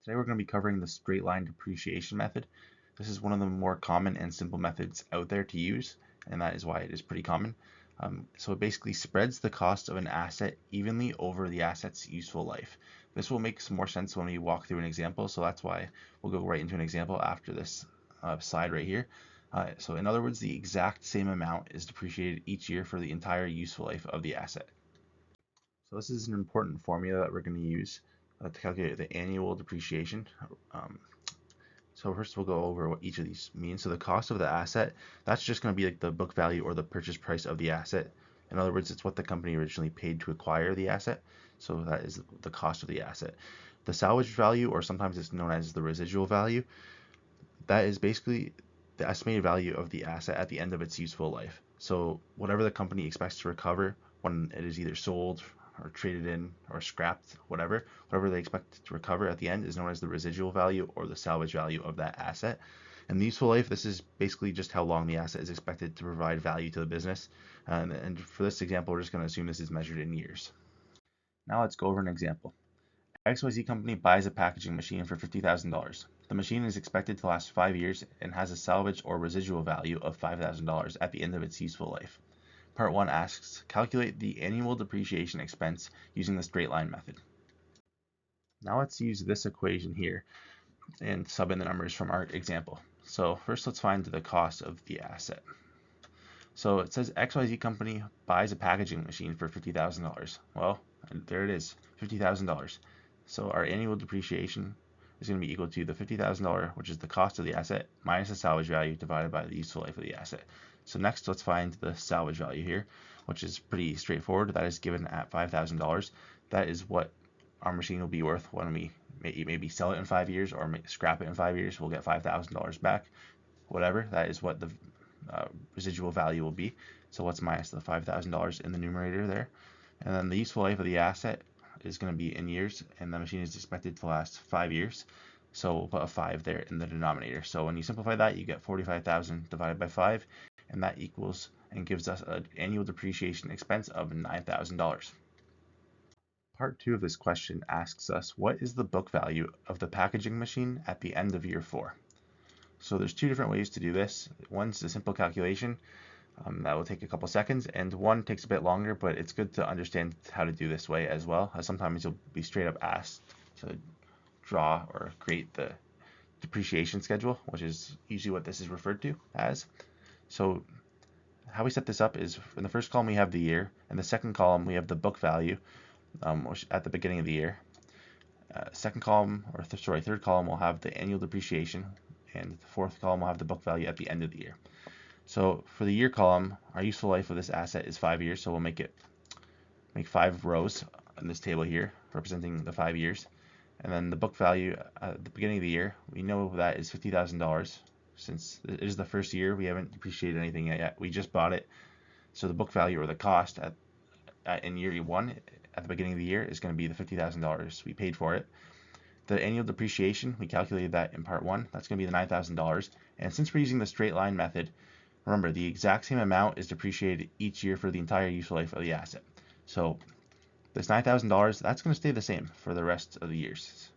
Today we're going to be covering the straight-line depreciation method. This is one of the more common and simple methods out there to use, and that is why it is pretty common. So it basically spreads the cost of an asset evenly over the asset's useful life. This will make some more sense when we walk through an example, so that's why we'll go right into an example after this slide right here. So in other words, the exact same amount is depreciated each year for the entire useful life of the asset. So this is an important formula that we're going to use to calculate the annual depreciation. So first we'll go over what each of these means. So the cost of the asset, that's just going to be like the book value or the purchase price of the asset. In other words, it's what the company originally paid to acquire the asset. So that is the cost of the asset. The salvage value, or sometimes it's known as the residual value, that is basically the estimated value of the asset at the end of its useful life. So whatever the company expects to recover when it is either sold or traded in or scrapped, whatever they expect to recover at the end is known as the residual value or the salvage value of that asset. And the useful life, this is basically just how long the asset is expected to provide value to the business. And for this example, we're just going to assume this is measured in years. Now let's go over an example. XYZ company buys a packaging machine for $50,000. The machine is expected to last 5 years and has a salvage or residual value of $5,000 at the end of its useful life. Part 1 asks, calculate the annual depreciation expense using the straight line method. Now let's use this equation here and sub in the numbers from our example. So first let's find the cost of the asset. So it says XYZ company buys a packaging machine for $50,000. Well, there it is, $50,000. So our annual depreciation is going to be equal to the $50,000, which is the cost of the asset, minus the salvage value divided by the useful life of the asset. So next, let's find the salvage value here, which is pretty straightforward. That is given at $5,000. That is what our machine will be worth when we maybe sell it in 5 years or scrap it in 5 years. We'll get $5,000 back. Whatever, that is what the residual value will be. So let's minus the $5,000 in the numerator there. And then the useful life of the asset is going to be in years, and the machine is expected to last 5 years. So we'll put a 5 there in the denominator. So when you simplify that, you get 45,000 divided by 5, and that equals and gives us an annual depreciation expense of $9,000. Part 2 of this question asks us, what is the book value of the packaging machine at the end of year 4? So there's two different ways to do this. One's a simple calculation. That will take a couple seconds, and one takes a bit longer, but it's good to understand how to do this way as well, as sometimes you'll be straight up asked to draw or create the depreciation schedule, which is usually what this is referred to as. So how we set this up is in the first column we have the year, and the second column we have the book value which at the beginning of the year. Third column will have the annual depreciation, and the fourth column will have the book value at the end of the year. So for the year column, our useful life of this asset is 5 years, so we'll make 5 rows in this table here representing the 5 years. And then the book value at the beginning of the year, we know that is $50,000. Since it is the first year, we haven't depreciated anything yet. We just bought it. So the book value or the cost in year 1 at the beginning of the year is going to be the $50,000 we paid for it. The annual depreciation, we calculated that in part 1. That's going to be the $9,000. And since we're using the straight line method, remember, the exact same amount is depreciated each year for the entire useful life of the asset. So this $9,000, that's going to stay the same for the rest of the years.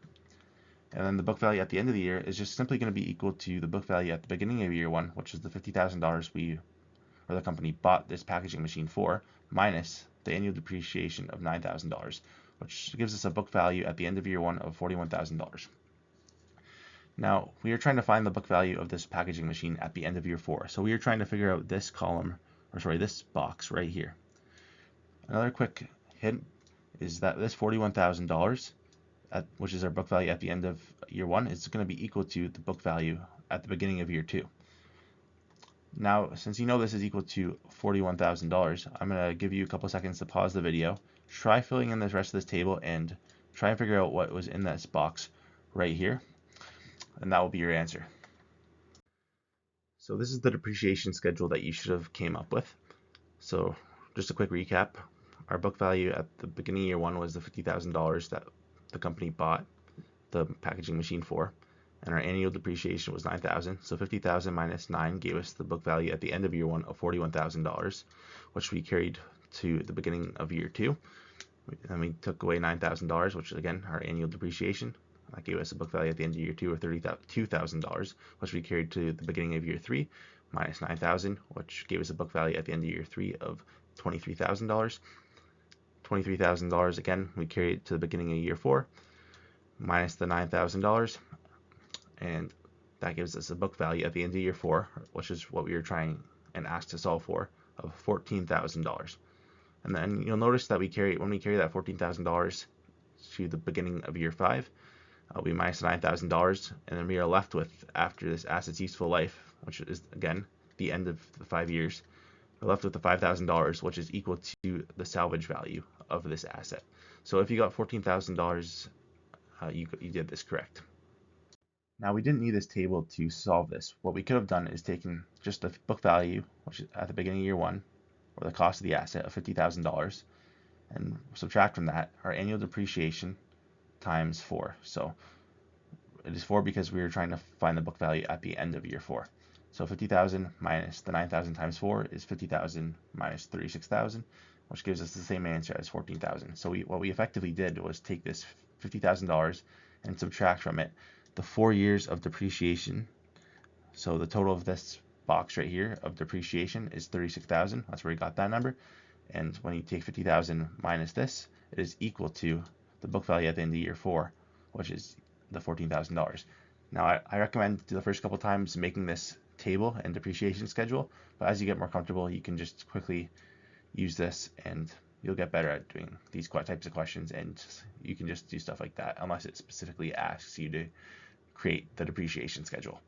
And then the book value at the end of the year is just simply going to be equal to the book value at the beginning of year 1, which is the $50,000 the company bought this packaging machine for, minus the annual depreciation of $9,000, which gives us a book value at the end of year 1 of $41,000. Now, we are trying to find the book value of this packaging machine at the end of year 4. So we are trying to figure out this this box right here. Another quick hint is that this $41,000, which is our book value at the end of year 1, is going to be equal to the book value at the beginning of year 2. Now, since you know this is equal to $41,000, I'm going to give you a couple seconds to pause the video, try filling in the rest of this table, and try and figure out what was in this box right here. And that will be your answer. So this is the depreciation schedule that you should have came up with. So just a quick recap. Our book value at the beginning of year 1 was the $50,000 that the company bought the packaging machine for. And our annual depreciation was $9,000. So $50,000 minus 9 gave us the book value at the end of year 1 of $41,000, which we carried to the beginning of year 2. Then we took away $9,000, which is again our annual depreciation. That gave us a book value at the end of year 2 of $32,000, which we carried to the beginning of year 3, minus $9,000, which gave us a book value at the end of year 3 of $23,000. $23,000 again, we carried to the beginning of year 4, minus the $9,000, and that gives us a book value at the end of year 4, which is what we were trying and asked to solve for, of $14,000. And then you'll notice that when we carry that $14,000 to the beginning of year 5, we minus $9,000, and then we are left with, after this asset's useful life, which is again the end of the 5 years, we're left with the $5,000, which is equal to the salvage value of this asset. So if you got $14,000, you did this correct. Now we didn't need this table to solve this. What we could have done is taken just the book value, which is at the beginning of year 1, or the cost of the asset of $50,000, and subtract from that our annual depreciation times 4. So it is 4 because we were trying to find the book value at the end of year 4. So 50,000 minus the 9,000 times 4 is 50,000 minus 36,000, which gives us the same answer as 14,000. So what we effectively did was take this $50,000 and subtract from it the 4 years of depreciation. So the total of this box right here of depreciation is 36,000. That's where we got that number. And when you take 50,000 minus this, it is equal to the book value at the end of year 4, which is the $14,000. Now I recommend the first couple times making this table and depreciation schedule, but as you get more comfortable, you can just quickly use this and you'll get better at doing these types of questions, and you can just do stuff like that unless it specifically asks you to create the depreciation schedule.